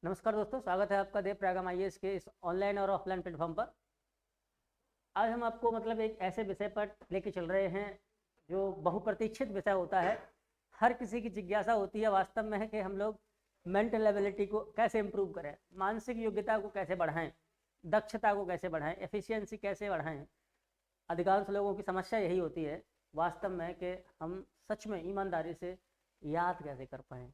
नमस्कार दोस्तों, स्वागत है आपका देव प्रागम आईएएस के इस ऑनलाइन और ऑफलाइन प्लेटफॉर्म पर। आज हम आपको एक ऐसे विषय पर लेके चल रहे हैं जो बहुप्रतीक्षित विषय होता है। हर किसी की जिज्ञासा होती है वास्तव में है कि हम लोग मेंटल एबिलिटी को कैसे इम्प्रूव करें, मानसिक योग्यता को कैसे बढ़ाएं, दक्षता को कैसे बढ़ाएं, एफिशिएंसी कैसे बढ़ाएं। अधिकांश लोगों की समस्या यही होती है वास्तव में कि हम सच में ईमानदारी से याद कैसे कर पाएँ।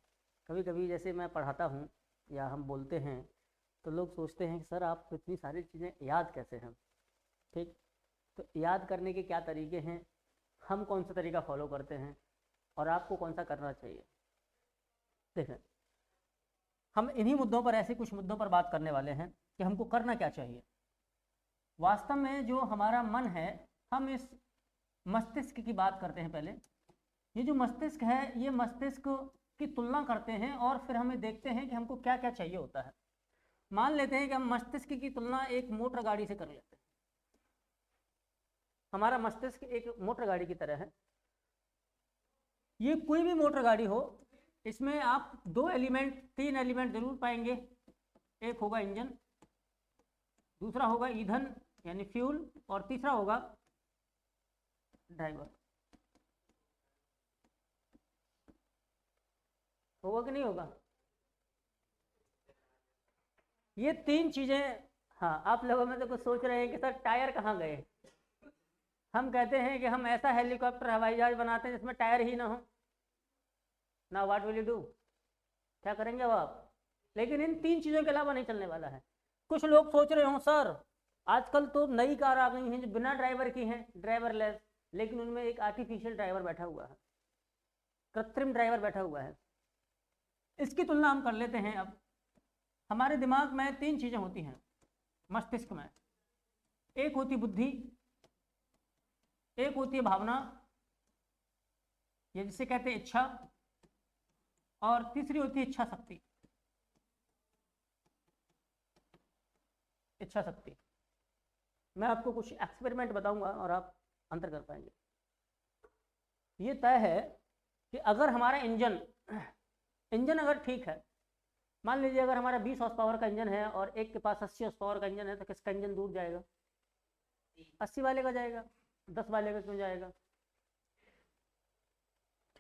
कभी कभी जैसे मैं पढ़ाता हूँ या हम बोलते हैं तो लोग सोचते हैं कि सर आप इतनी सारी चीज़ें याद कैसे हैं। ठीक, तो याद करने के क्या तरीके हैं, हम कौन सा तरीका फॉलो करते हैं और आपको कौन सा करना चाहिए। देखें, हम इन्हीं मुद्दों पर, ऐसे कुछ मुद्दों पर बात करने वाले हैं कि हमको करना क्या चाहिए। वास्तव में जो हमारा मन है, हम इस मस्तिष्क की बात करते हैं पहले। ये जो मस्तिष्क है, ये मस्तिष्क की तुलना करते हैं और फिर हमें देखते हैं कि हमको क्या क्या चाहिए होता है। मान लेते हैं कि हम मस्तिष्क की तुलना एक मोटर गाड़ी से कर लेते हैं। हमारा मस्तिष्क एक मोटर गाड़ी की तरह है। ये कोई भी मोटर गाड़ी हो, इसमें आप तीन एलिमेंट जरूर पाएंगे। एक होगा इंजन, दूसरा होगा ईंधन यानी फ्यूल, और तीसरा होगा ड्राइवर। होगा कि नहीं होगा? ये तीन चीजें। हाँ, आप लोगों में तो कुछ सोच रहे हैं कि सर टायर कहाँ गए। हम कहते हैं कि हम ऐसा हेलीकॉप्टर, हवाई जहाज बनाते हैं जिसमें टायर ही ना हो। ना व्हाट विल यू डू, क्या करेंगे वो आप? लेकिन इन तीन चीज़ों के अलावा नहीं चलने वाला है। कुछ लोग सोच रहे हो सर आजकल तो नई कार आ गई हैं जो बिना ड्राइवर की हैं, ड्राइवरलेस, लेकिन उनमें एक आर्टिफिशियल ड्राइवर बैठा हुआ है, कृत्रिम ड्राइवर बैठा हुआ है। इसकी तुलना हम कर लेते हैं। अब हमारे दिमाग में तीन चीज़ें होती हैं मस्तिष्क में। एक होती बुद्धि, एक होती है भावना, ये जिसे कहते हैं इच्छा, और तीसरी होती है इच्छा शक्ति। इच्छा शक्ति, मैं आपको कुछ एक्सपेरिमेंट बताऊंगा और आप अंतर कर पाएंगे। ये तय है कि अगर हमारा इंजन अगर ठीक है, मान लीजिए अगर हमारा 20 हॉर्स पावर का इंजन है और एक के पास 80 हॉर्स पावर का इंजन है, तो किसका इंजन दूर जाएगा? 80 वाले का जाएगा, 10 वाले का क्यों जाएगा?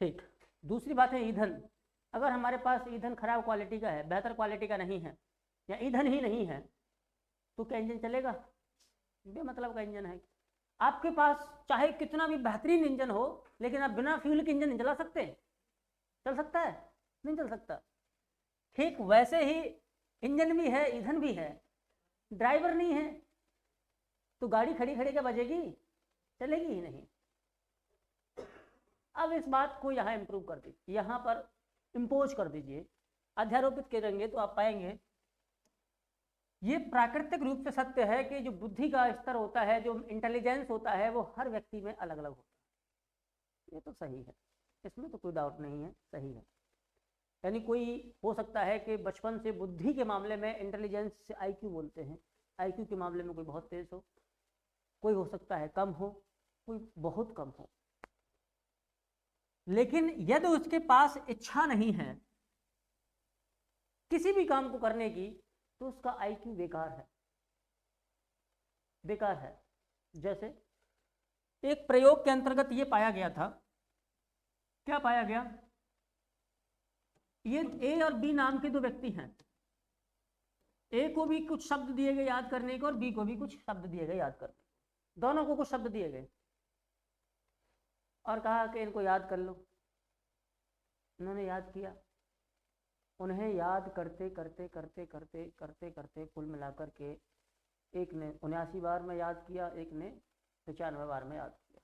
ठीक। दूसरी बात है ईंधन। अगर हमारे पास ईंधन खराब क्वालिटी का है, बेहतर क्वालिटी का नहीं है, या ईंधन ही नहीं है, तो क्या इंजन चलेगा? बेमतलब का इंजन है। आपके पास चाहे कितना भी बेहतरीन इंजन हो, लेकिन आप बिना फ्यूल के इंजन नहीं चला सकते। चल सकता है? नहीं चल सकता। ठीक वैसे ही इंजन भी है, ईंधन भी है, ड्राइवर नहीं है, तो गाड़ी खड़ी खड़ी क्या बजेगी? चलेगी ही नहीं। अब इस बात को यहाँ इंप्रूव कर दीजिए, यहाँ पर इम्पोज कर दीजिए, अध्यारोपित करेंगे तो आप पाएंगे ये प्राकृतिक रूप से सत्य है कि जो बुद्धि का स्तर होता है, जो इंटेलिजेंस होता है, वो हर व्यक्ति में अलग अलग होता है। ये तो सही है, इसमें तो कोई डाउट नहीं है, सही है। यानी कोई हो सकता है कि बचपन से बुद्धि के मामले में, इंटेलिजेंस से आईक्यू बोलते हैं, आईक्यू के मामले में कोई बहुत तेज हो, कोई हो सकता है कम हो, कोई बहुत कम हो। लेकिन यदि उसके पास इच्छा नहीं है किसी भी काम को करने की, तो उसका आईक्यू बेकार है, बेकार है। जैसे एक प्रयोग के अंतर्गत ये पाया गया था, क्या पाया गया? ये ए और बी नाम के दो व्यक्ति हैं। ए को भी कुछ शब्द दिए गए याद करने को और बी को भी कुछ शब्द दिए गए याद करने को। दोनों को कुछ शब्द दिए गए और कहा कि इनको याद कर लो। उन्होंने याद किया। उन्हें याद करते करते करते करते करते करते कुल मिलाकर के एक ने 79 बार में याद किया, एक ने 95 बार में याद किया।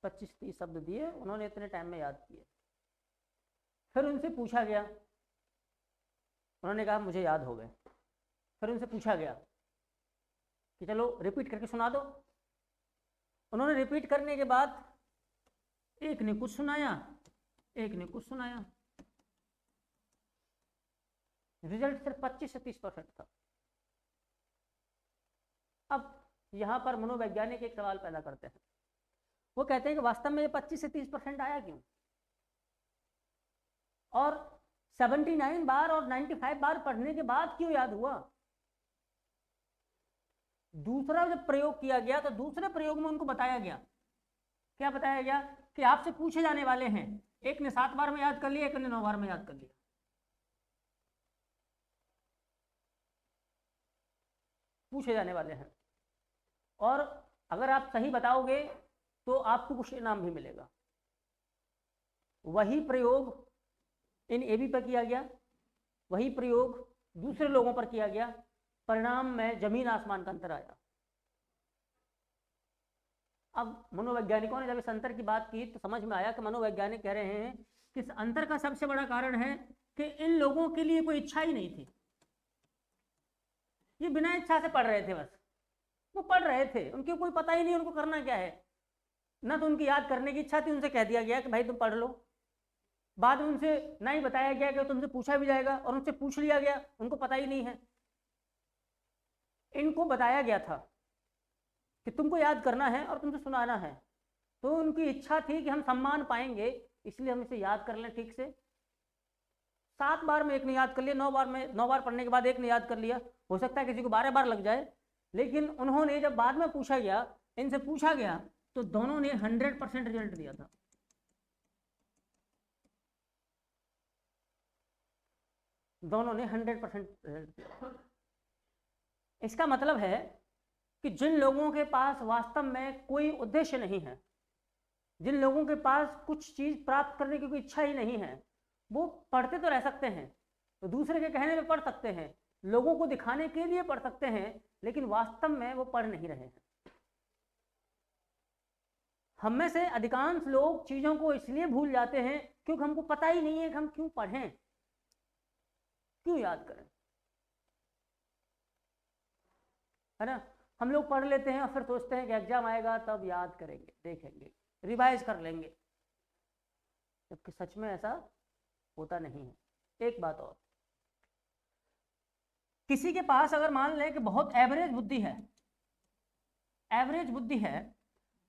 25-30 शब्द दिए, उन्होंने इतने टाइम में याद किए। फिर उनसे पूछा गया, उन्होंने कहा मुझे याद हो गए। फिर उनसे पूछा गया कि चलो रिपीट करके सुना दो। उन्होंने रिपीट करने के बाद एक ने कुछ सुनाया, एक ने कुछ सुनाया। रिजल्ट सिर्फ 25 से 30% था। अब यहां पर मनोवैज्ञानिक एक सवाल पैदा करते हैं। वो कहते हैं कि वास्तव में ये 25 से 30% आया क्यों? और 79 बार और 95 बार पढ़ने के बाद क्यों याद हुआ? दूसरा जब प्रयोग किया गया तो दूसरे प्रयोग में उनको बताया गया, क्या बताया गया कि आपसे पूछे जाने वाले हैं, एक ने 7 बार में याद कर लिया, एक ने 9 बार में याद कर लिया। पूछे जाने वाले हैं, और अगर आप सही बताओगे तो आपको कुछ इनाम भी मिलेगा। वही प्रयोग इन एबी पर किया गया, वही प्रयोग दूसरे लोगों पर किया गया, परिणाम में जमीन आसमान का अंतर आया। अब मनोवैज्ञानिकों ने जब इस अंतर की बात की तो समझ में आया कि मनोवैज्ञानिक कह रहे हैं कि इस अंतर का सबसे बड़ा कारण है कि इन लोगों के लिए कोई इच्छा ही नहीं थी। ये बिना इच्छा से पढ़ रहे थे, बस वो पढ़ रहे थे, उनके कोई पता ही नहीं उनको करना क्या है, ना तो उनकी याद करने की इच्छा थी, उनसे कह दिया गया कि भाई तुम पढ़ लो। बाद में उनसे ना ही बताया गया कि तुमसे पूछा भी जाएगा, और उनसे पूछ लिया गया, उनको पता ही नहीं है। इनको बताया गया था कि तुमको याद करना है और तुमसे सुनाना है, तो उनकी इच्छा थी कि हम सम्मान पाएंगे, इसलिए हम इसे याद कर लें ठीक से। 7 बार में एक ने याद कर लिया, 9 बार पढ़ने के बाद एक ने याद कर लिया, हो सकता है किसी को 12 बार लग जाए, लेकिन उन्होंने जब बाद में पूछा गया, इनसे पूछा गया, तो दोनों ने 100% रिजल्ट दिया था। दोनों ने 100% रिजल्ट दिया। इसका मतलब है कि जिन लोगों के पास वास्तव में कोई उद्देश्य नहीं है, जिन लोगों के पास कुछ चीज प्राप्त करने की कोई इच्छा ही नहीं है, वो पढ़ते तो रह सकते हैं, तो दूसरे के कहने में पढ़ सकते हैं, लोगों को दिखाने के लिए पढ़ सकते हैं, लेकिन वास्तव में वो पढ़ नहीं रहे हैं। हम में से अधिकांश लोग चीजों को इसलिए भूल जाते हैं क्योंकि हमको पता ही नहीं है कि हम क्यों पढ़ें, क्यों याद करें, है ना। हम लोग पढ़ लेते हैं और फिर सोचते हैं कि एग्जाम आएगा तब याद करेंगे, देखेंगे, रिवाइज कर लेंगे, जबकि सच में ऐसा होता नहीं है। एक बात और, किसी के पास अगर मान लें कि बहुत एवरेज बुद्धि है, एवरेज बुद्धि है,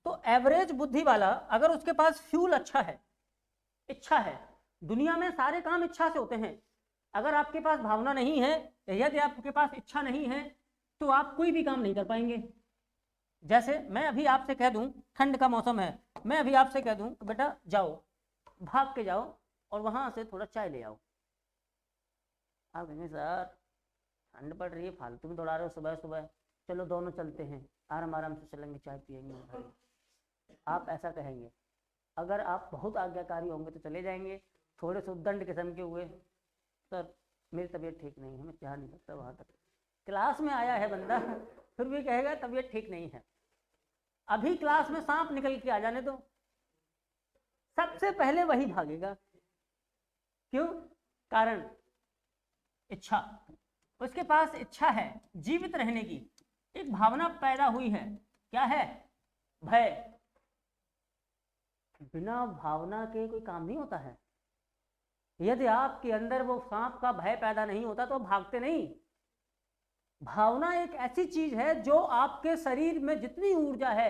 तो एवरेज बुद्धि वाला अगर उसके पास फ्यूल अच्छा है, इच्छा है, दुनिया में सारे काम इच्छा से होते हैं। अगर आपके पास भावना नहीं है, यदि आपके पास इच्छा नहीं है, तो आप कोई भी काम नहीं कर पाएंगे। जैसे मैं अभी आपसे कह दूं ठंड का मौसम है, मैं अभी आपसे कह दूं बेटा जाओ, भाग के जाओ और वहां से थोड़ा चाय ले आओ, आप कहेंगे सर ठंड पड़ रही है, फालतू में दौड़ा रहे हो सुबह सुबह, चलो दोनों चलते हैं, आराम आराम से चलेंगे, चाय पियेंगे। आप ऐसा कहेंगे। अगर आप बहुत आज्ञाकारी होंगे तो चले जाएंगे, थोड़े से उद्दंड किस्म के हुए, सर मेरी तबीयत ठीक नहीं है, मैं जा नहीं सकता वहाँ तक। क्लास में आया है बंदा, फिर भी कहेगा तबीयत ठीक नहीं है। अभी क्लास में सांप निकल के आ जाने दो, सबसे पहले वही भागेगा। क्यों? कारण इच्छा, उसके पास इच्छा है जीवित रहने की, एक भावना पैदा हुई है, क्या है? भय। बिना भावना के कोई काम नहीं होता है। यदि आपके अंदर वो सांप का भय पैदा नहीं होता तो भागते नहीं। भावना एक ऐसी चीज है जो आपके शरीर में जितनी ऊर्जा है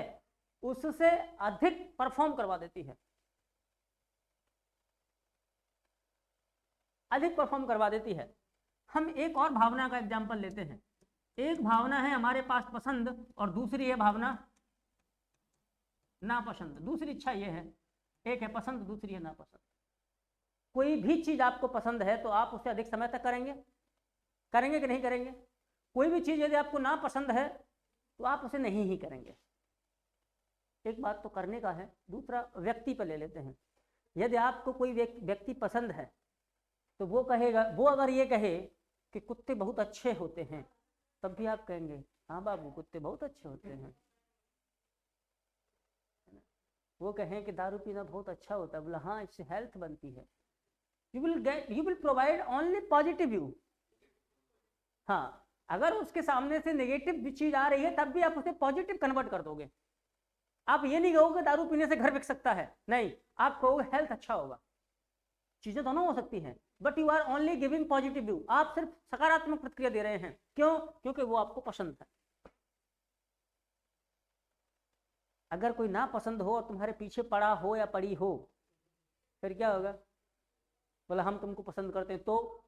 उससे अधिक परफॉर्म करवा देती है, अधिक परफॉर्म करवा देती है। हम एक और भावना का एग्जांपल लेते हैं। एक भावना है हमारे पास पसंद, और दूसरी है भावना नापसंद। दूसरी इच्छा ये है, एक है पसंद, दूसरी है नापसंद। कोई भी चीज आपको पसंद है तो आप उसे अधिक समय तक करेंगे, करेंगे कि नहीं करेंगे? कोई भी चीज यदि आपको ना पसंद है तो आप उसे नहीं ही करेंगे। एक बात तो करने का है, दूसरा व्यक्ति पर ले लेते हैं। यदि आपको कोई व्यक्ति पसंद है तो वो कहेगा, वो अगर ये कहे कि कुत्ते बहुत अच्छे होते हैं, तब भी आप कहेंगे हाँ बाबू कुत्ते बहुत अच्छे होते हैं। वो कहें कि दारू पीना बहुत अच्छा होता है, बोला हाँ इससे हेल्थ बनती है। You will provide only positive view. हाँ, अगर उसके सामने से नेगेटिव चीज आ रही है तब भी आप उसे पॉजिटिव कन्वर्ट कर दोगे। आप ये नहीं कहोगे दारू पीने से घर बिक सकता है, नहीं, आप कहोगे हेल्थ अच्छा होगा। चीजें दोनों हो सकती हैं, but you are only giving positive view. आप सिर्फ सकारात्मक प्रतिक्रिया दे रहे हैं। क्यों? क्योंकि वो आपको पसंद है। अगर कोई ना पसंद हो और तुम्हारे पीछे पड़ा हो या पड़ी हो, फिर क्या होगा? बोला हम तुमको पसंद करते हैं, तो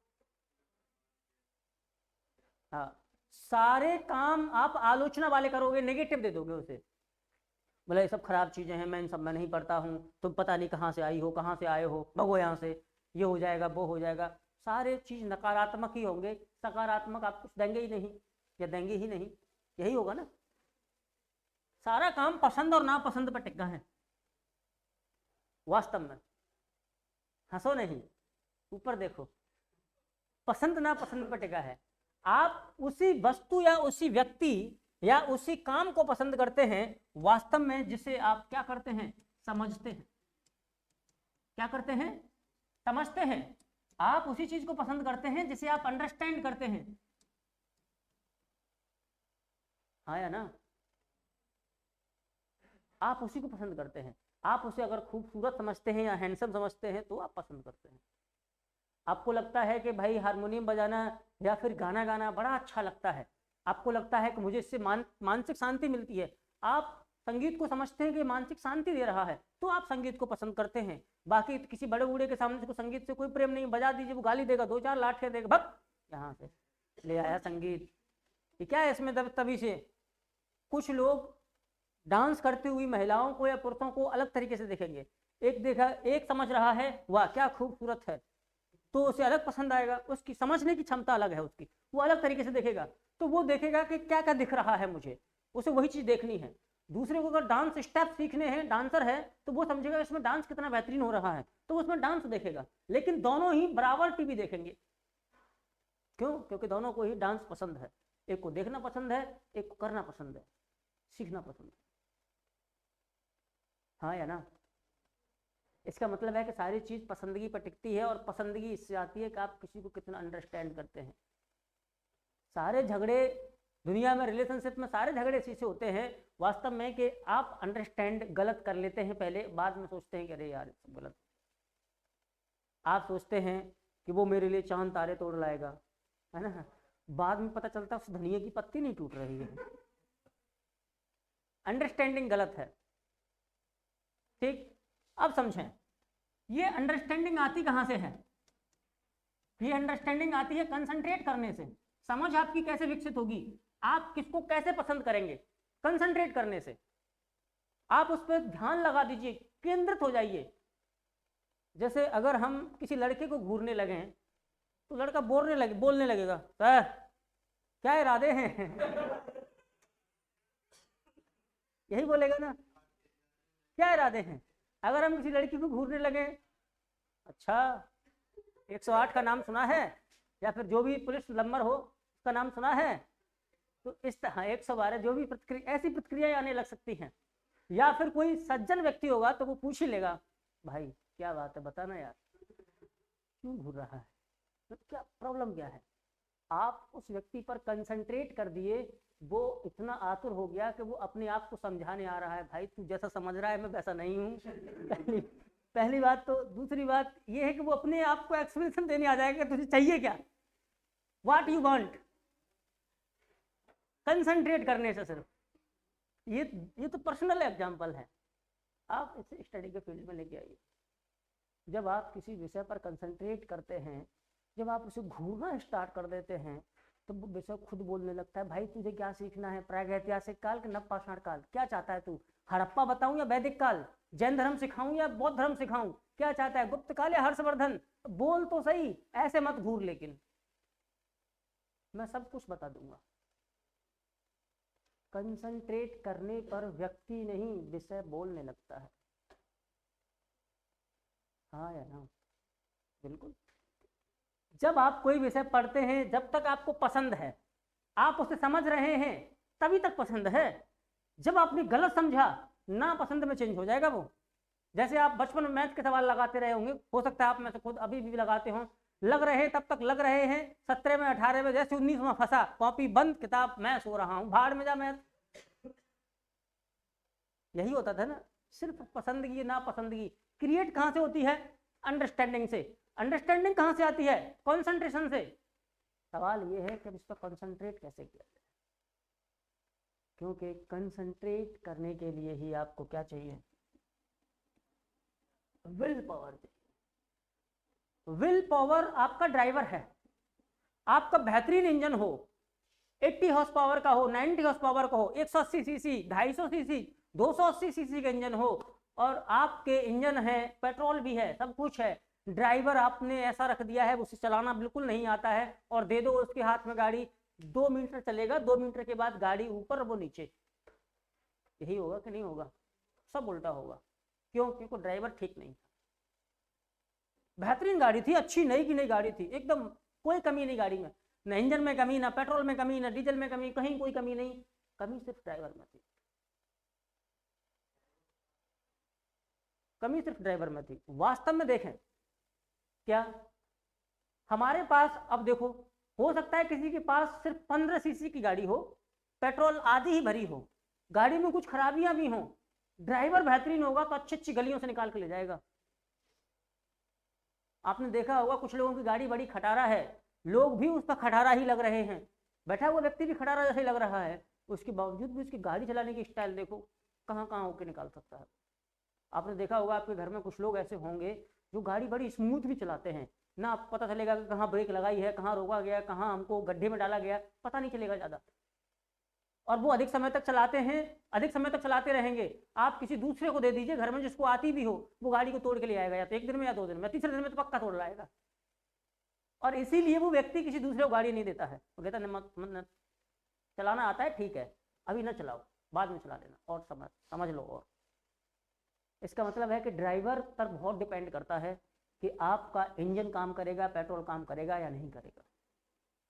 हाँ, सारे काम आप आलोचना वाले करोगे, नेगेटिव दे दोगे उसे। बोला ये सब खराब चीजें हैं, मैं इन सब में नहीं पढ़ता हूँ, तुम पता नहीं कहाँ से आई हो, कहाँ से आए हो, भगो यहाँ से, ये हो जाएगा वो हो जाएगा। सारे चीज नकारात्मक ही होंगे, सकारात्मक आप कुछ देंगे ही नहीं, या देंगे ही नहीं, यही होगा ना। सारा काम पसंद और नापसंद पर टिका है वास्तव में। हंसो नहीं, ऊपर देखो, पसंद नापसंद पर टिका है। आप उसी वस्तु या उसी व्यक्ति या उसी काम को पसंद करते हैं वास्तव में, जिसे आप क्या करते हैं, समझते हैं। क्या करते हैं, समझते हैं। आप उसी चीज को पसंद करते हैं जिसे आप अंडरस्टैंड करते हैं, हाँ या ना। आप उसी को पसंद करते हैं। आप उसे अगर खूबसूरत समझते हैं या हैंडसम समझते हैं तो आप पसंद करते हैं। आपको लगता है कि भाई हारमोनियम बजाना या फिर गाना गाना बड़ा अच्छा लगता है, आपको लगता है कि मुझे इससे मानसिक शांति मिलती है, आप संगीत को समझते हैं कि मानसिक शांति दे रहा है, तो आप संगीत को पसंद करते हैं। बाकी किसी बड़े बूढ़े के सामने को संगीत से कोई प्रेम नहीं, बजा दीजिए वो गाली देगा, 2-4 लाठियां देगा, भग यहाँ से ले आया संगीत। ये क्या है इसमें तभी से कुछ लोग डांस करती हुई महिलाओं को या पुरुषों को अलग तरीके से देखेंगे। एक समझ रहा है वाह क्या खूबसूरत है, तो उसे अलग पसंद आएगा, उसकी समझने की क्षमता अलग है उसकी, वो अलग तरीके से देखेगा, तो वो देखेगा कि क्या क्या दिख रहा है मुझे, उसे वही चीज देखनी है। दूसरे को अगर डांस स्टेप सीखने हैं, डांसर है, तो वो समझेगा इसमें डांस कितना बेहतरीन हो रहा है, तो वो उसमें डांस देखेगा। लेकिन दोनों ही बराबर टीवी देखेंगे, क्यों? क्योंकि दोनों को ही डांस पसंद है, एक को देखना पसंद है, एक को करना पसंद है, सीखना पसंद है, हाँ या ना। इसका मतलब है कि सारी चीज पसंदगी पर टिकती है, और पसंदगी इससे आती है कि आप किसी को कितना अंडरस्टैंड करते हैं। सारे झगड़े दुनिया में, रिलेशनशिप में सारे झगड़े इसी से होते हैं वास्तव में, कि आप अंडरस्टैंड गलत कर लेते हैं पहले, बाद में सोचते हैं कि अरे यार सब गलत। आप सोचते हैं कि वो मेरे लिए चांद तारे तोड़ लाएगा, है ना, बाद में पता चलता है उस धनिया की पत्ती नहीं टूट रही है। अंडरस्टैंडिंग गलत है, ठीक। अब समझें, ये अंडरस्टैंडिंग आती कहां से है? ये अंडरस्टैंडिंग आती है कंसंट्रेट करने से। समझ आपकी कैसे विकसित होगी, आप किसको कैसे पसंद करेंगे? कंसंट्रेट करने से। आप उस पर ध्यान लगा दीजिए, केंद्रित हो जाइए। जैसे अगर हम किसी लड़के को घूरने लगे तो लड़का बोलने लगेगा, सर क्या इरादे हैं? यही बोलेगा ना, क्या इरादे हैं। अगर हम किसी लड़की को घूरने लगे, अच्छा 108 का नाम सुना है, या फिर जो भी पुलिस नंबर हो उसका नाम सुना है, तो इस तरह 112, जो भी प्रतिक्रिया, ऐसी प्रतिक्रियाएं आने लग सकती हैं। या फिर कोई सज्जन व्यक्ति होगा तो वो पूछ ही लेगा, भाई क्या बात है, बताना यार क्यों घूर रहा है, तो क्या प्रॉब्लम क्या है। आप उस व्यक्ति पर कंसंट्रेट कर दिए, वो इतना आतुर हो गया कि वो अपने आप को समझाने आ रहा है, भाई तू जैसा समझ रहा है मैं वैसा नहीं हूँ। पहली बात तो। दूसरी बात ये है कि वो अपने आप को एक्सप्लेनेशन देने आ जाएगा, तुझे चाहिए क्या, व्हाट यू वांट। कंसंट्रेट करने से सिर्फ, ये तो पर्सनल एग्जांपल है, आप इसे स्टडी के फील्ड में लेके आइए। जब आप किसी विषय पर कंसंट्रेट करते हैं, जब आप उसे घूरना स्टार्ट कर देते हैं, तो वो विषय खुद बोलने लगता है, भाई तुझे क्या सीखना है, प्रागैतिहासिक काल के नवपाषाण काल, क्या चाहता है तू, हड़प्पा बताऊं या वैदिक काल, जैन धर्म सिखाऊं या बौद्ध धर्म सिखाऊं, क्या चाहता है, गुप्त काल या हर्षवर्धन, बोल तो सही, ऐसे मत घूर। लेकिन मैं सब कुछ बता दूंगा। कंसंट्रेट करने पर व्यक्ति नहीं विषय बोलने लगता है, हाँ या ना, बिल्कुल। जब आप कोई विषय पढ़ते हैं, जब तक आपको पसंद है, आप उसे समझ रहे हैं, तभी तक पसंद है। जब आपने गलत समझा, ना पसंद में चेंज हो जाएगा वो। जैसे आप बचपन में मैथ के सवाल लगाते रहे होंगे, हो सकता है आप में से खुद अभी भी लगाते हो, लग रहे तब तक लग रहे हैं, 17 में 18 में, जैसे 19 में फंसा, कॉपी बंद, किताब मैं सो रहा हूं, भाड़ में जा मैथ। यही होता था ना। सिर्फ पसंदगी ना पसंदगी क्रिएट कहां से होती है? अंडरस्टैंडिंग से। अंडरस्टैंडिंग कहां से आती है? कंसंट्रेशन से। सवाल ये है कि इस पर कंसंट्रेट कैसे किया जाए, क्योंकि कंसंट्रेट करने के लिए ही आपको क्या चाहिए? विल पावर चाहिए। विल पावर आपका ड्राइवर है, आपका बेहतरीन इंजन हो, 80 हॉर्स पावर का हो, 90 हॉर्स पावर का हो, 180 सीसी, 250 सीसी, 280 सीसी का इंजन हो, और आपके इंजन है, पेट्रोल भी है, सब कुछ है, ड्राइवर आपने ऐसा रख दिया है उसे चलाना बिल्कुल नहीं आता है, और दे दो उसके हाथ में गाड़ी, 2 मीटर चलेगा, 2 मीटर के बाद गाड़ी ऊपर वो नीचे, यही होगा कि नहीं होगा? सब उल्टा होगा। क्यों? क्योंकि ड्राइवर ठीक नहीं था। बेहतरीन गाड़ी थी, अच्छी नई की नई गाड़ी थी, एकदम कोई कमी नहीं गाड़ी में, न इंजन में कमी, ना पेट्रोल में कमी, ना डीजल में कमी, कहीं कोई कमी नहीं, कमी सिर्फ ड्राइवर में थी, कमी सिर्फ ड्राइवर में थी। वास्तव में देखें क्या हमारे पास, अब देखो, हो सकता है किसी के पास सिर्फ 15 सीसी की गाड़ी हो, पेट्रोल आधी ही भरी हो, गाड़ी में कुछ खराबियां भी हो, ड्राइवर बेहतरीन होगा तो अच्छी अच्छी गलियों से निकाल के ले जाएगा। आपने देखा होगा कुछ लोगों की गाड़ी बड़ी खटारा है, लोग भी उस पर खटारा ही लग रहे हैं, बैठा हुआ व्यक्ति भी खटारा जैसे लग रहा है, उसके बावजूद भी उसकी गाड़ी चलाने की स्टाइल देखो कहाँ कहाँ होकर निकाल सकता है। आपने देखा होगा आपके घर में कुछ लोग ऐसे होंगे जो गाड़ी बड़ी स्मूथ भी चलाते हैं, ना पता चलेगा कि कहाँ ब्रेक लगाई है, कहाँ रोका गया, कहाँ हमको गड्ढे में डाला गया, पता नहीं चलेगा ज़्यादा, और वो अधिक समय तक चलाते हैं, अधिक समय तक चलाते रहेंगे। आप किसी दूसरे को दे दीजिए घर में जिसको आती भी हो, वो गाड़ी को तोड़ के ले आएगा, या तो 1 दिन में या 2 दिन में, तीसरे दिन में तो पक्का तोड़ लाएगा, और इसीलिए वो व्यक्ति किसी दूसरे को गाड़ी नहीं देता है, वो कहता चलाना आता है ठीक है, अभी ना चलाओ, बाद में चला लेना, और समझ लो। और इसका मतलब है कि ड्राइवर पर बहुत डिपेंड करता है कि आपका इंजन काम करेगा, पेट्रोल काम करेगा या नहीं करेगा।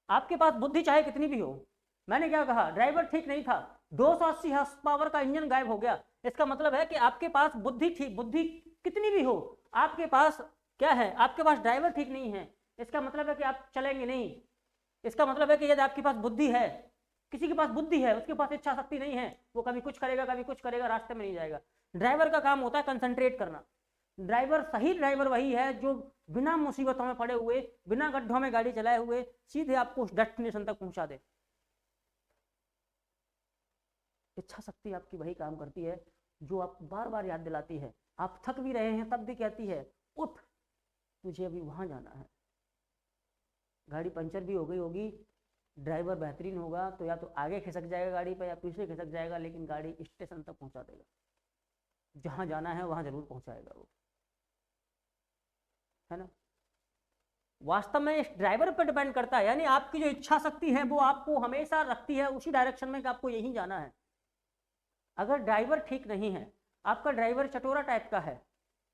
आपके पास बुद्धि चाहे कितनी भी हो, मैंने क्या कहा, ड्राइवर ठीक नहीं था, 280 हॉर्स पावर का इंजन गायब हो गया, इसका मतलब है कि आपके पास बुद्धि कितनी भी हो, आपके पास क्या है, आपके पास ड्राइवर ठीक नहीं है, इसका मतलब है कि आप चलेंगे नहीं। इसका मतलब है कि यदि आपके पास बुद्धि है, किसी के पास बुद्धि है, उसके पास इच्छा शक्ति नहीं है, वो कभी कुछ करेगा कभी कुछ करेगा, रास्ते में नहीं जाएगा। ड्राइवर का काम होता है कंसंट्रेट करना। ड्राइवर, सही ड्राइवर वही है जो बिना मुसीबतों में पड़े हुए, बिना गड्ढों में गाड़ी चलाए हुए सीधे आपको उस डेस्टिनेशन तक पहुंचा दे। इच्छा शक्ति आपकी वही काम करती है जो आप बार बार याद दिलाती है, आप थक भी रहे हैं तब भी कहती है उठ, तुझे अभी वहां जाना है। गाड़ी पंचर भी हो गई होगी, ड्राइवर बेहतरीन होगा तो या तो आगे खिसक जाएगा गाड़ी पर या पीछे खिसक जाएगा, लेकिन गाड़ी स्टेशन तक पहुंचा देगा, जहां जाना है वहां जरूर पहुंचाएगा वो, है ना। वास्तव में इस ड्राइवर पर डिपेंड करता है, यानी आपकी जो इच्छा शक्ति है वो आपको हमेशा रखती है उसी डायरेक्शन में कि आपको यहीं जाना है। अगर ड्राइवर ठीक नहीं है, आपका ड्राइवर चटोरा टाइप का है,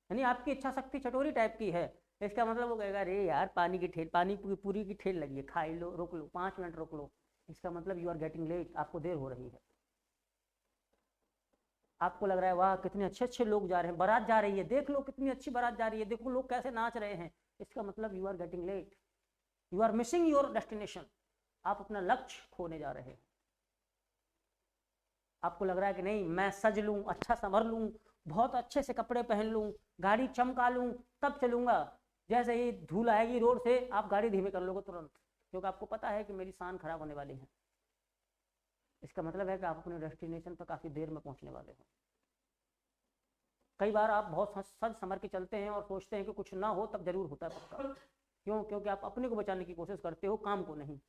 यानी आपकी इच्छा शक्ति चटोरी टाइप की है, इसका मतलब वो कहेगा अरे यार पानी पूरी की ठेल लगी है, खाई लो, रोक लो, 5 मिनट रोक लो, इसका मतलब यू आर गेटिंग लेट, आपको देर हो रही है। आपको लग रहा है वाह कितने अच्छे अच्छे लोग जा रहे हैं, बारात जा रही है, देख लो कितनी अच्छी बारात जा रही है, देखो लोग कैसे नाच रहे हैं, इसका मतलब you are getting late, you are missing your destination, आप अपना लक्ष्य खोने जा रहे हैं। आपको लग रहा है कि नहीं मैं सज लूं, अच्छा संवर लूं, बहुत अच्छे से कपड़े पहन लूं, गाड़ी चमका लूं, तब चलूंगा, जैसे ही धूल आएगी रोड से आप गाड़ी धीमे कर लोगे तुरंत, क्योंकि आपको पता है कि मेरी शान खराब होने वाली है। इसका मतलब है कि आप अपने डेस्टिनेशन पर काफ़ी देर में पहुंचने वाले हो। कई बार आप बहुत सज संवर के चलते हैं और सोचते हैं कि कुछ ना हो, तब जरूर होता है पक्का। क्यों? क्योंकि आप अपने को बचाने की कोशिश करते हो, काम को नहीं।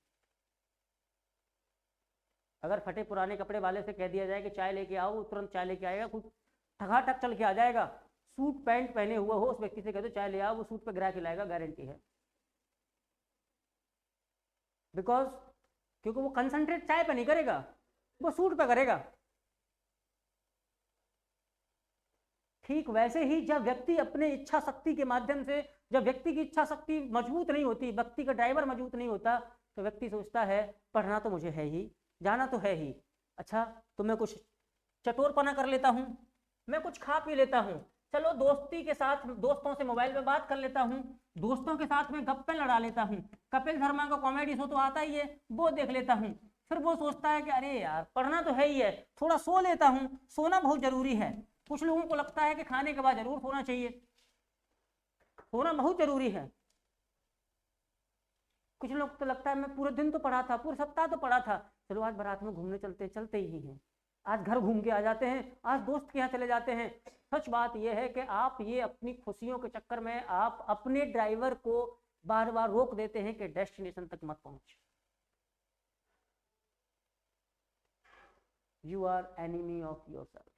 अगर फटे पुराने कपड़े वाले से कह दिया जाए कि चाय लेके आओ, तुरंत चाय लेके आएगा, कुछ ठगाठक चल के आ जाएगा। सूट पैंट पहने हुआ हो उस व्यक्ति से कह दो चाय ले आओ, वो सूट पे गिरा के लाएगा, गारंटी है। बिकॉज क्योंकि वो कंसंट्रेट चाय पे नहीं करेगा, वो सूट पे करेगा। ठीक वैसे ही जब व्यक्ति अपने इच्छा शक्ति के माध्यम से, जब व्यक्ति की इच्छा शक्ति मजबूत नहीं होती, व्यक्ति का ड्राइवर मजबूत नहीं होता, तो व्यक्ति सोचता है पढ़ना तो मुझे है ही, जाना तो है ही, अच्छा तो मैं कुछ चटोरपना कर लेता हूँ, मैं कुछ खा पी लेता हूँ, चलो दोस्ती के साथ दोस्तों से मोबाइल पे बात कर लेता हूँ, दोस्तों के साथ में गप्पे लड़ा लेता हूँ, कपिल शर्मा का कॉमेडी शो तो आता ही है वो देख लेता हूँ। फिर वो सोचता है कि अरे यार पढ़ना तो है ही है, थोड़ा सो लेता हूँ, सोना बहुत जरूरी है। कुछ लोगों को लगता है कि खाने के बाद जरूर सोना चाहिए, सोना बहुत जरूरी है। कुछ लोग तो लगता है मैं पूरे दिन तो पढ़ा था, पूरे सप्ताह तो पढ़ा था, चलो आज बारात में घूमने चलते ही हैं, आज घर घूम के आ जाते हैं, आज दोस्त के यहाँ चले जाते हैं, सच बात यह है कि आप ये अपनी खुशियों के चक्कर में आप अपने ड्राइवर को बार बार रोक देते हैं कि डेस्टिनेशन तक मत पहुंच। You are enemy of yourself.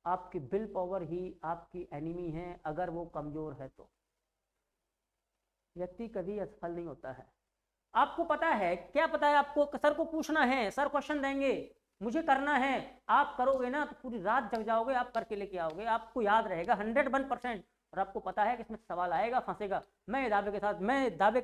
आपकी विल पावर ही आपकी एनिमी है अगर वो कमजोर है तो। व्यक्ति कभी असफल नहीं होता है। आपको पता है, क्या पता है आपको, सर को पूछना है, सर क्वेश्चन देंगे, मुझे करना है, आप करोगे ना तो पूरी रात जग जाओगे, आप करके लेके आओगे, आपको याद रहेगा 101%। और आपको पता है कि इसमें सवाल आएगा, फंसेगा। मैं दावे के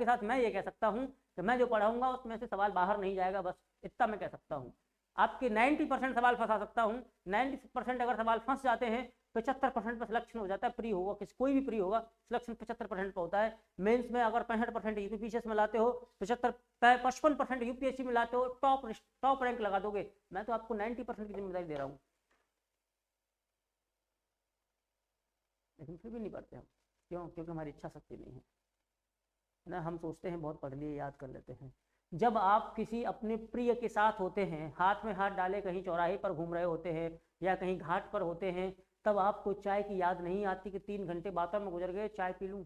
साथ मैं ये कह सकता हूँ कि मैं जो पढ़ाऊंगा उसमें से सवाल बाहर नहीं जाएगा, बस इतना मैं कह सकता हूँ। आपके 90% सवाल फंसा सकता हूँ। 90% अगर सवाल फंस जाते हैं, 75% पर सिलेक्शन हो जाता है। प्री होगा, कोई भी प्री होगा, सिलेक्शन 75% पर होता है। मेंस में अगर 65% यूपीपीसीएस में लाते हो, 55% यूपीएससी में लाते हो, टॉप रैंक लगा दोगे। मैं तो आपको 90% की जिम्मेदारी दे रहा हूँ, लेकिन फिर भी नहीं पढ़ते हम। क्यों? क्योंकि हमारी इच्छा शक्ति नहीं है ना। हम सोचते हैं बहुत पढ़ लिए, याद कर लेते हैं। जब आप किसी अपने प्रिय के साथ होते हैं, हाथ में हाथ डाले कहीं चौराहे पर घूम रहे होते हैं या कहीं घाट पर होते हैं, तब आपको चाय की याद नहीं आती कि 3 घंटे बातों में गुजर गए, चाय पी लूं।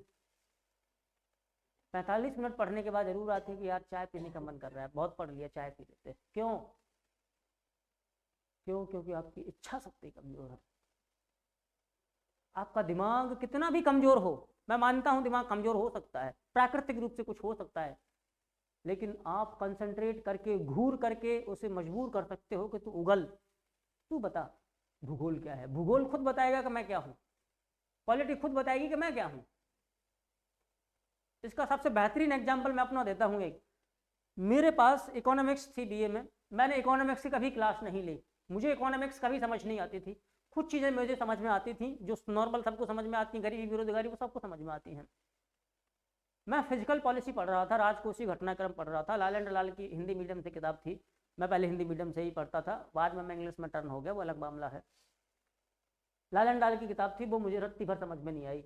45 मिनट पढ़ने के बाद जरूर आती है कि यार चाय पीने का मन कर रहा है, बहुत पढ़ लिया, चाय पी लेते। क्यों? क्योंकि आपकी इच्छा शक्ति कमजोर है। आपका दिमाग कितना भी कमजोर हो, मैं मानता हूं दिमाग कमजोर हो सकता है, प्राकृतिक रूप से कुछ हो सकता है, लेकिन आप कंसंट्रेट करके, घूर करके उसे मजबूर कर सकते हो कि तू उगल, तू बता भूगोल क्या है। भूगोल खुद बताएगा कि मैं क्या हूं, पॉलिटिक्स खुद बताएगी कि मैं क्या हूं। इसका सबसे बेहतरीन एग्जाम्पल मैं अपना देता हूं। एक मेरे पास इकोनॉमिक्स थी बीए में, मैंने इकोनॉमिक्स की कभी क्लास नहीं ली, मुझे इकोनॉमिक्स कभी समझ नहीं आती थी। कुछ चीज़ें मुझे समझ में आती थी जो नॉर्मल सबको समझ में आती हैं, गरीबी बेरोजगारी वो सबको समझ में आती हैं। मैं फिजिकल पॉलिसी पढ़ रहा था, राजकोषीय घटनाक्रम पढ़ रहा था। लाल एंड लाल की हिंदी मीडियम से किताब थी, मैं पहले हिंदी मीडियम से ही पढ़ता था, बाद में मैं इंग्लिश में टर्न हो गया, वो अलग मामला है। लाल एंड लाल की किताब थी, वो मुझे रत्ती भर समझ में नहीं आई।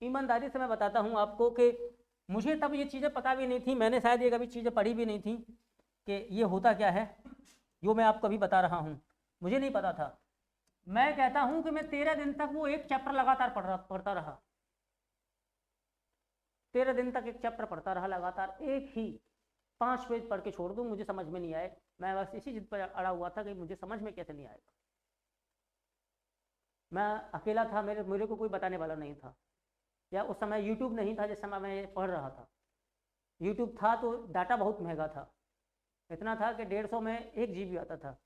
ईमानदारी से मैं बताता हूँ आपको कि मुझे तब ये चीज़ें पता भी नहीं थी, मैंने शायद ये कभी चीज़ें पढ़ी भी नहीं थी कि ये होता क्या है, जो मैं आपको अभी बता रहा हूँ, मुझे नहीं पता था। मैं कहता हूँ कि मैं 13 दिन तक वो एक चैप्टर लगातार पढ़ता रहा। 13 दिन तक एक चैप्टर पढ़ता रहा लगातार, एक ही 5 पेज पढ़ के छोड़ दूँ, मुझे समझ में नहीं आए। मैं बस इसी जिद पर अड़ा हुआ था कि मुझे समझ में कैसे नहीं आएगा। मैं अकेला था, मेरे को कोई बताने वाला नहीं था, या उस समय यूट्यूब नहीं था जिस समय मैं पढ़ रहा था। यूट्यूब था तो डाटा बहुत महंगा था, इतना था कि 150 में 1 GB आता था।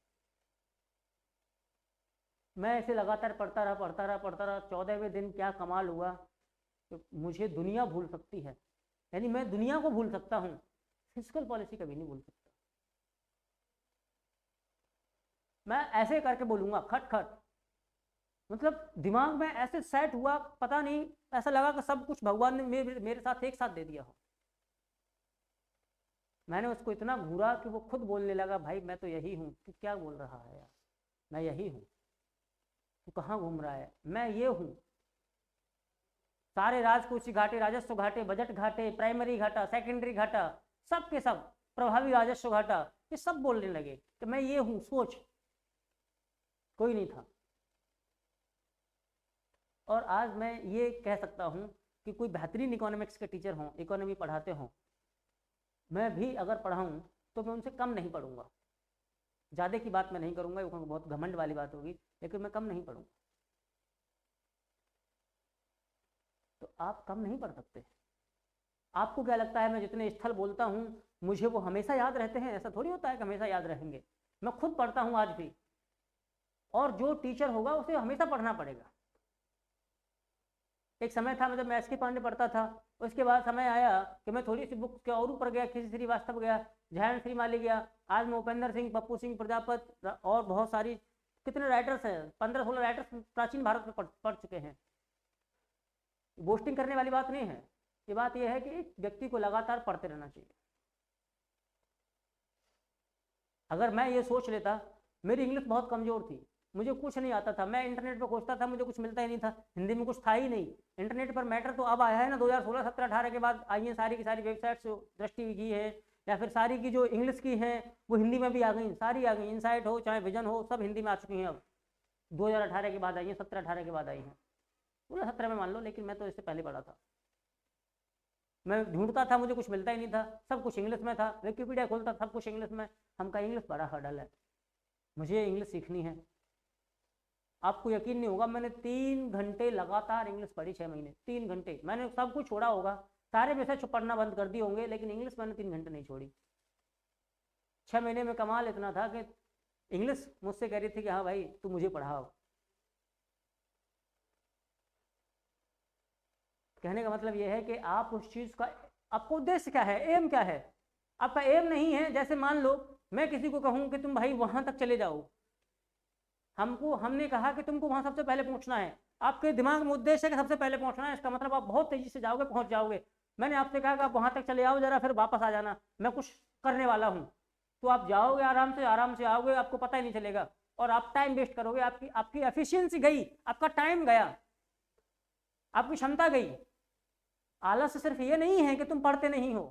मैं ऐसे लगातार पढ़ता रहा। 14वें दिन क्या कमाल हुआ, तो मुझे दुनिया भूल सकती है, यानी मैं दुनिया को भूल सकता हूँ, फिजिकल पॉलिसी कभी नहीं भूल सकता। मैं ऐसे करके बोलूँगा खट खट, मतलब दिमाग में ऐसे सेट हुआ, पता नहीं, ऐसा लगा कि सब कुछ भगवान ने मेरे साथ एक साथ दे दिया हो। मैंने उसको इतना घूरा कि वो खुद बोलने लगा, भाई मैं तो यही हूँ। तू क्या बोल रहा है यार, मैं यही हूँ। तू कहाँ घूम रहा है, मैं ये हूँ। सारे राजकोषीय घाटे, राजस्व घाटे, बजट घाटे, प्राइमरी घाटा, सेकेंडरी घाटा, सब के सब, प्रभावी राजस्व घाटा, ये सब बोलने लगे कि मैं ये हूँ। सोच, कोई नहीं था। और आज मैं ये कह सकता हूँ कि कोई बेहतरीन इकोनॉमिक्स के टीचर हों, इकोनॉमी पढ़ाते हों, मैं भी अगर पढ़ाऊँ तो मैं उनसे कम नहीं पढ़ूंगा। ज़्यादा की बात मैं नहीं करूँगा, वो बहुत घमंड वाली बात होगी, लेकिन मैं कम नहीं पढ़ूँगा। तो आप कम नहीं पढ़ सकते। आपको क्या लगता है मैं जितने स्थल बोलता हूँ मुझे वो हमेशा याद रहते हैं? ऐसा थोड़ी होता है कि हमेशा याद रहेंगे। मैं खुद पढ़ता हूँ आज भी, और जो टीचर होगा उसे हमेशा पढ़ना पड़ेगा। एक समय था जब मैं एस के पांडे पढ़ता था, उसके बाद समय आया कि मैं थोड़ी सी बुक के और ऊपर गया, किसी श्रीवास्तव गया, जयंत श्रीमाली गया, आज मैं उपेंद्र सिंह, पप्पू सिंह प्रजापत और बहुत सारी, कितने राइटर्स हैं, 15-16 राइटर्स प्राचीन भारत में पढ़ चुके हैं। बोस्टिंग करने वाली बात नहीं है, ये बात यह है कि एक व्यक्ति को लगातार पढ़ते रहना चाहिए। अगर मैं ये सोच लेता, मेरी इंग्लिश बहुत कमज़ोर थी, मुझे कुछ नहीं आता था, मैं इंटरनेट पर खोजता था, मुझे कुछ मिलता ही नहीं था, हिंदी में कुछ था ही नहीं। इंटरनेट पर मैटर तो अब आया है ना, 2016, 17, 18 के बाद आई हैं सारी की सारी वेबसाइट्स, जो दृष्टि की है या फिर सारी की जो इंग्लिश की हैं वो हिंदी में भी आ गई, सारी आ गई। इनसाइट हो चाहे विजन हो, सब हिंदी में आ चुकी हैं अब। 2018 के बाद आई हैं, 17-18 के बाद आई हैं, 16-17 में मान लो, लेकिन मैं तो इससे पहले पढ़ा था। मैं ढूंढता था, मुझे कुछ मिलता ही नहीं था, सब कुछ इंग्लिश में था, विकिपीडिया खोलता सब कुछ इंग्लिश में। हम कहा इंग्लिश बड़ा हर्डल है, मुझे इंग्लिश सीखनी है। आपको यकीन नहीं होगा, मैंने 3 घंटे लगातार इंग्लिश पढ़ी, 6 महीने 3 घंटे। मैंने सब कुछ छोड़ा होगा, सारे विषय पढ़ना बंद कर दिए होंगे, लेकिन इंग्लिश मैंने 3 घंटे नहीं छोड़ी। 6 महीने में कमाल इतना था कि इंग्लिश मुझसे कह रही थी कि हाँ भाई तू मुझे पढ़ाओ। कहने का मतलब यह है कि आप उस चीज़ का, आपको उद्देश्य क्या है, एम क्या है। आपका एम नहीं है, जैसे मान लो मैं किसी को कहूँ कि तुम भाई वहां तक चले जाओ, हमने कहा कि तुमको वहां सबसे पहले पहुंचना है, आपके दिमाग में उद्देश्य है कि सबसे पहले पहुंचना है, इसका मतलब आप बहुत तेजी से जाओगे, पहुंच जाओगे। मैंने आपसे कहा कि आप वहां तक चले आओ जरा, फिर वापस आ जाना, मैं कुछ करने वाला हूँ। तो आप जाओगे आराम से आओगे, आपको पता ही नहीं चलेगा, और आप टाइम वेस्ट करोगे, आपकी एफिशिएंसी गई, आपका टाइम गया, आपकी क्षमता गई। आलस सिर्फ ये नहीं है कि तुम पढ़ते नहीं हो,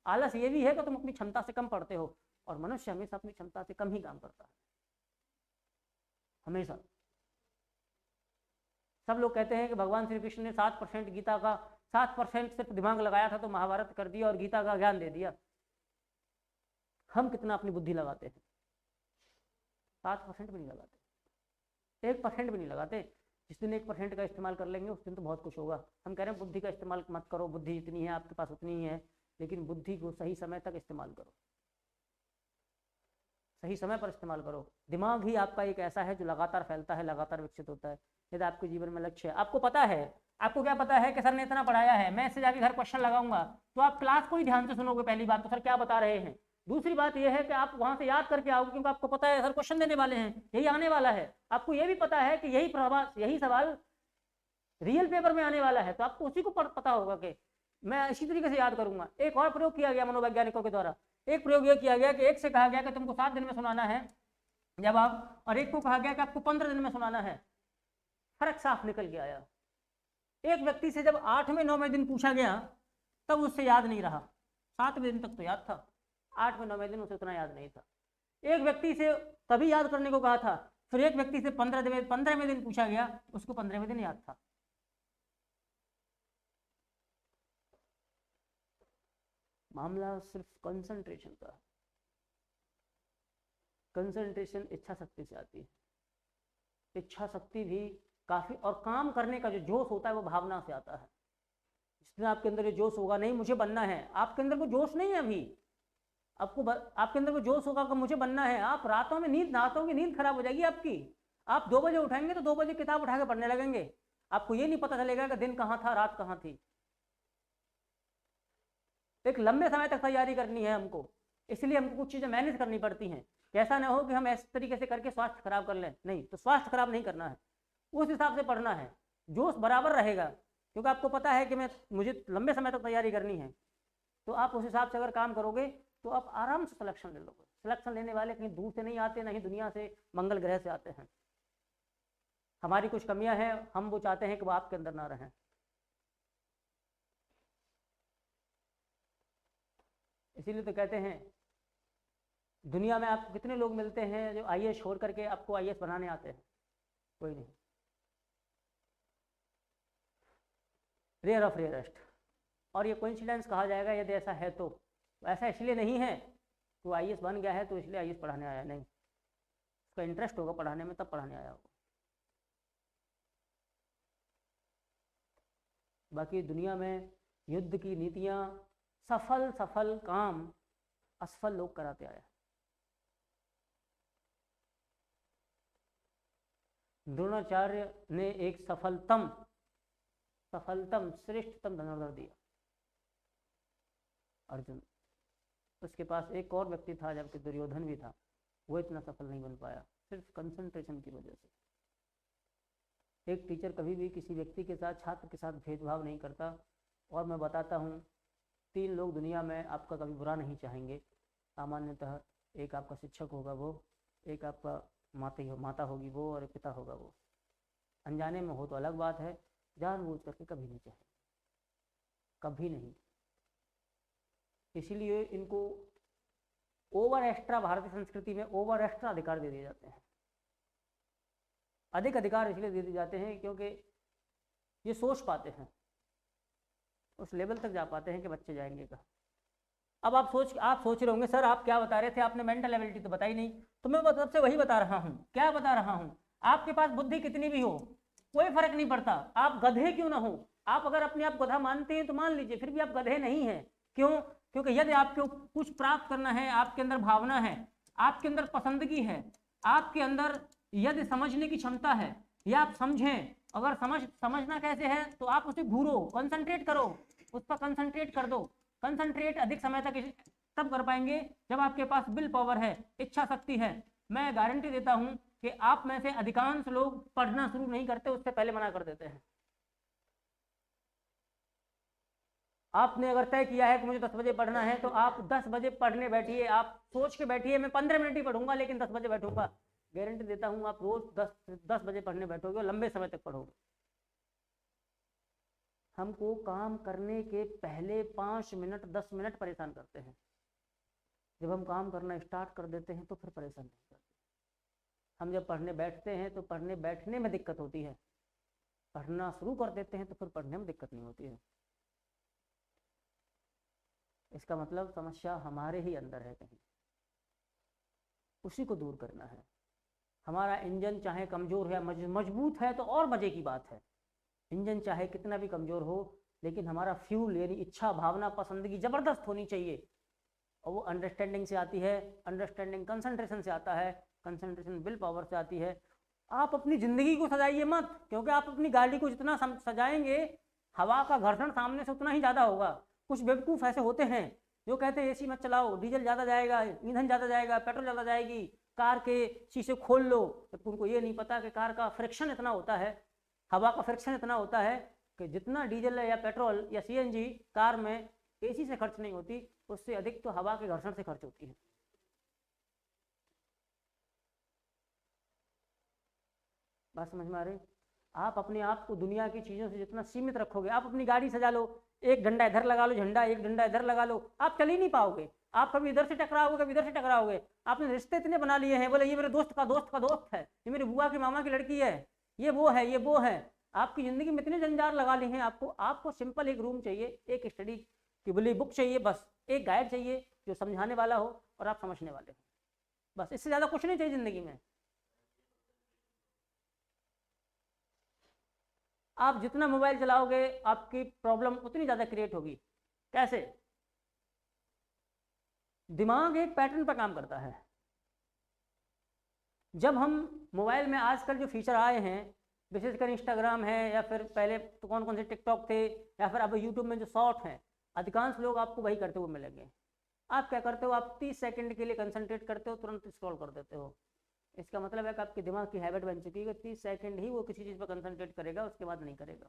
आलस ये भी है कि तुम अपनी क्षमता से कम पढ़ते हो, और मनुष्य हमेशा अपनी क्षमता से कम ही काम करता है, हमेशा। सब लोग कहते हैं कि भगवान श्री कृष्ण ने 7% गीता का 7% सिर्फ दिमाग लगाया था तो महाभारत कर दिया और गीता का ज्ञान दे दिया। हम कितना अपनी बुद्धि लगाते हैं? 7% भी नहीं लगाते, 1% भी नहीं लगाते। जिस दिन 1% का इस्तेमाल कर लेंगे उस दिन तो बहुत कुछ होगा। हम कह रहे हैं बुद्धि का इस्तेमाल मत करो, बुद्धि जितनी है आपके पास उतनी ही है, लेकिन बुद्धि को सही समय तक इस्तेमाल करो, सही समय पर इस्तेमाल करो। दिमाग ही आपका एक ऐसा है जो लगातार फैलता है, लगातार विकसित होता है। यदि आपके जीवन में लक्ष्य है, आपको पता है, आपको क्या पता है कि सर ने इतना पढ़ाया है, मैं इससे जाके घर क्वेश्चन लगाऊंगा, तो आप क्लास को ही ध्यान से सुनोगे, पहली बात तो सर क्या बता रहे हैं। दूसरी बात यह है कि आप वहां से याद करके आओगे, क्योंकि आपको पता है सर क्वेश्चन देने वाले हैं, यही आने वाला है। आपको यह भी पता है कि यही सवाल रियल पेपर में आने वाला है, तो आपको उसी को पता होगा कि मैं इसी तरीके से याद करूंगा। एक और प्रयोग किया गया मनोवैज्ञानिकों के द्वारा, एक प्रयोग यह किया गया कि एक से कहा गया कि तुमको 7 दिन में सुनाना है जब आप, और एक को कहा गया कि आपको 15 दिन में सुनाना है। फर्क साफ निकल के आया। एक व्यक्ति से जब 8वें 9वें दिन पूछा गया तब उससे याद नहीं रहा, 7वें दिन तक तो याद था, 8वें 9वें दिन उसे उतना याद नहीं था। एक व्यक्ति से तभी याद करने को कहा था, फिर एक व्यक्ति से 15वें दिन पूछा गया, उसको 15वें दिन याद था। मामला सिर्फ कंसंट्रेशन का है। कंसंट्रेशन इच्छा शक्ति से आती है, इच्छा शक्ति भी काफी, और काम करने का जो जोश होता है वो भावना से आता है। जिसमें आपके अंदर ये जोश होगा, नहीं मुझे बनना है, आपके अंदर वो जोश नहीं है अभी, आपके अंदर वो जोश होगा कि मुझे बनना है, आप रातों की नींद खराब हो जाएगी आपकी। आप 2 बजे उठाएंगे तो 2 बजे किताब उठा के पढ़ने लगेंगे, आपको ये नहीं पता चलेगा कि दिन कहाँ था, रात कहाँ थी। एक लंबे समय तक तैयारी करनी है हमको, इसलिए हमको कुछ चीज़ें मैनेज करनी पड़ती हैं। कैसा ना हो कि हम इस तरीके से करके स्वास्थ्य खराब कर लें, नहीं, तो स्वास्थ्य खराब नहीं करना है, उस हिसाब से पढ़ना है, जोश बराबर रहेगा, क्योंकि आपको पता है कि मुझे लंबे समय तक तैयारी करनी है। तो आप उस हिसाब से अगर काम करोगे तो आप आराम से सिलेक्शन ले लोगे। सिलेक्शन लेने वाले कहीं दूर से नहीं आते, नहीं दुनिया से, मंगल ग्रह से आते हैं। हमारी कुछ कमियां हैं, हम वो चाहते हैं कि वो आपके अंदर ना रहें। इसीलिए तो कहते हैं दुनिया में आपको कितने लोग मिलते हैं जो आईएएस छोड़ करके आपको आईएएस बनाने आते हैं? कोई नहीं, रेयर ऑफ रेयरेस्ट। और ये कोइंसिडेंस कहा जाएगा यदि ऐसा है तो ऐसा इसलिए नहीं है तो आईएएस बन गया है तो इसलिए आईएएस पढ़ाने आया, नहीं, उसका इंटरेस्ट होगा पढ़ाने में, तब पढ़ाने आया होगा। बाकी दुनिया में युद्ध की नीतियाँ, सफल काम असफल लोग कराते आए। द्रोणाचार्य ने एक सफलतम श्रेष्ठतम धनुर्धर दिया, अर्जुन। उसके पास एक और व्यक्ति था जबकि दुर्योधन भी था, वो इतना सफल नहीं बन पाया, सिर्फ कंसंट्रेशन की वजह से। एक टीचर कभी भी किसी व्यक्ति के साथ, छात्र के साथ भेदभाव नहीं करता। और मैं बताता हूँ, 3 लोग दुनिया में आपका कभी बुरा नहीं चाहेंगे सामान्यतः। एक आपका शिक्षक होगा वो, एक आपका माता होगी वो, और पिता होगा वो। अनजाने में हो तो अलग बात है, जानबूझ करके कभी नहीं चाहे, कभी नहीं। इसीलिए इनको ओवर एक्स्ट्रा, भारतीय संस्कृति में ओवर एक्स्ट्रा अधिकार दे दिए जाते हैं। अधिक अधिकार इसलिए दे दिए जाते हैं क्योंकि ये सोच पाते हैं, उस लेवल तक जा पाते हैं कि बच्चे जाएंगे कहाँ। अब आप सोच रहे होंगे सर आप क्या बता रहे थे, आपने मेंटल एबिलिटी तो बताई नहीं। तो मैं सबसे वही बता रहा हूँ। क्या बता रहा हूँ? आपके पास बुद्धि कितनी भी हो कोई फर्क नहीं पड़ता, आप गधे क्यों ना हो। आप अगर अपने आप गधा मानते हैं तो मान लीजिए, फिर भी आप गधे नहीं हैं। क्यों? क्योंकि यदि आपको कुछ प्राप्त करना है, आपके अंदर भावना है, आपके अंदर पसंदगी है, आपके अंदर यदि समझने की क्षमता है, या आप समझें, अगर समझना कैसे है तो आप उसे घूरो, कंसंट्रेट करो, उस पर कंसंट्रेट कर दो। कंसंट्रेट अधिक समय तक तब कर पाएंगे जब आपके पास विल पावर है, इच्छा शक्ति है। मैं गारंटी देता हूं कि आप में से अधिकांश लोग पढ़ना शुरू नहीं करते, उससे पहले मना कर देते हैं। आपने अगर तय किया है कि मुझे 10 बजे पढ़ना है तो आप 10 बजे पढ़ने बैठिए। आप सोच के बैठिए मैं 15 मिनट ही पढ़ूंगा लेकिन 10 बजे बैठूंगा। गारंटी देता हूं आप रोज 10 बजे पढ़ने बैठोगे और लंबे समय तक पढ़ोगे। हमको काम करने के पहले 5 मिनट 10 मिनट परेशान करते हैं, जब हम काम करना स्टार्ट कर देते हैं तो फिर परेशान नहीं करते। हम जब पढ़ने बैठते हैं तो पढ़ने बैठने में दिक्कत होती है, पढ़ना शुरू कर देते हैं तो फिर पढ़ने में दिक्कत नहीं होती है। इसका मतलब समस्या हमारे ही अंदर है, कहीं उसी को दूर करना है। हमारा इंजन चाहे कमज़ोर है मजबूत है तो और मज़े की बात है। इंजन चाहे कितना भी कमज़ोर हो लेकिन हमारा फ्यूल यानी इच्छा भावना पसंदगी ज़बरदस्त होनी चाहिए, और वो अंडरस्टैंडिंग से आती है। अंडरस्टैंडिंग कंसंट्रेशन से आता है, कंसंट्रेशन विल पावर से आती है। आप अपनी ज़िंदगी को सजाइए मत, क्योंकि आप अपनी गाड़ी को जितना सजाएंगे हवा का घर्षण सामने से उतना ही ज़्यादा होगा। कुछ बेवकूफ़ ऐसे होते हैं जो कहते हैं एसी मत चलाओ, डीजल ज़्यादा जाएगा, ईंधन ज़्यादा जाएगा, पेट्रोल ज़्यादा जाएगी, कार के शीशे खोल लो। तो उनको ये नहीं पता कि कार का फ्रिक्शन इतना होता है, हवा का फ्रिक्शन इतना होता है कि जितना डीजल या पेट्रोल या सीएनजी कार में एसी से खर्च नहीं होती, उससे अधिक तो हवा के घर्षण से खर्च होती है। बात समझ में आ रही? आप अपने आप को दुनिया की चीज़ों से जितना सीमित रखोगे, आप अपनी गाड़ी सजा लो, एक डंडा इधर लगा लो झंडा, एक डंडा इधर लगा लो, आप चल ही नहीं पाओगे। आप कभी इधर से टकराओगे, कभी इधर से टकराओगे। आपने रिश्ते इतने बना लिए हैं, बोले ये मेरे दोस्त का दोस्त का दोस्त है, ये मेरी बुआ के मामा की लड़की है, ये वो है, ये वो है। आपकी ज़िंदगी में इतने जंजाल लगा लिए हैं। आपको सिंपल एक रूम चाहिए, एक स्टडी की बोली बुक चाहिए, बस एक गाइड चाहिए जो समझाने वाला हो और आप समझने वाले हो, बस इससे ज़्यादा कुछ नहीं चाहिए ज़िंदगी में। आप जितना मोबाइल चलाओगे आपकी प्रॉब्लम उतनी ज़्यादा क्रिएट होगी। कैसे? दिमाग एक पैटर्न पर काम करता है। जब हम मोबाइल में आजकल जो फीचर आए हैं, विशेषकर इंस्टाग्राम है या फिर पहले तो कौन कौन से टिकटॉक थे या फिर अब यूट्यूब में जो शॉर्ट हैं, अधिकांश लोग आपको वही करते हुए मिलेंगे। आप क्या करते हो? आप 30 सेकंड के लिए कंसंट्रेट करते हो, तुरंत स्क्रॉल कर देते हो। इसका मतलब है कि आपके दिमाग की हैबिट बन चुकी है कि 30 सेकंड ही वो किसी चीज़ पर कंसंट्रेट करेगा, उसके बाद नहीं करेगा।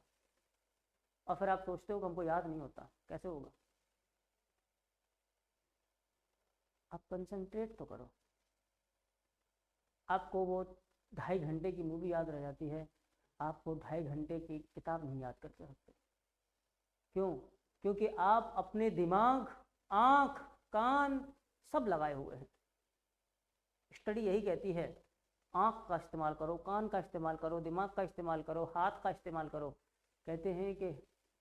और फिर आप सोचते हो कि हमको याद नहीं होता, कैसे होगा? आप कंसंट्रेट तो करो। आपको वो 2.5 घंटे की मूवी याद रह जाती है, आपको 2.5 घंटे की किताब नहीं याद करके सकते। क्यों? क्योंकि आप अपने दिमाग, आँख, कान सब लगाए हुए हैं। स्टडी यही कहती है, आँख का इस्तेमाल करो, कान का इस्तेमाल करो, दिमाग का इस्तेमाल करो, हाथ का इस्तेमाल करो। कहते हैं कि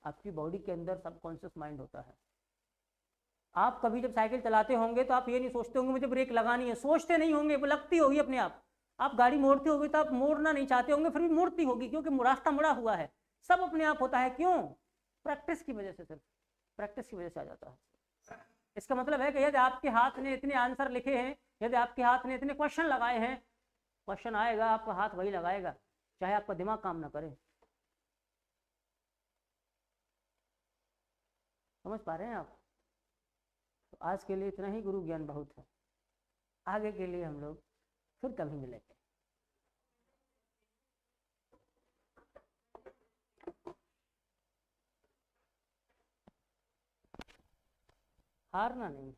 आपकी बॉडी के अंदर सबकॉन्शियस माइंड होता है। आप कभी जब साइकिल चलाते होंगे तो आप ये नहीं सोचते होंगे मुझे ब्रेक लगानी है, सोचते नहीं होंगे, वो लगती होगी अपने आप। आप गाड़ी मोड़ते होगे तो आप मोड़ना नहीं चाहते होंगे, फिर भी मोड़ती होगी क्योंकि रास्ता मुड़ा हुआ है। सब अपने आप होता है। क्यों? प्रैक्टिस की वजह से, सिर्फ प्रैक्टिस की वजह से आ जाता है। इसका मतलब है कि यदि आपके हाथ ने इतने आंसर लिखे हैं, यदि आपके हाथ ने इतने क्वेश्चन लगाए हैं, क्वेश्चन आएगा आपका हाथ वही लगाएगा, चाहे आपका दिमाग काम ना करे। समझ पा रहे हैं आप? तो आज के लिए इतना ही, गुरु ज्ञान बहुत है। आगे के लिए हम लोग फिर कभी मिलेंगे। हारना नहीं।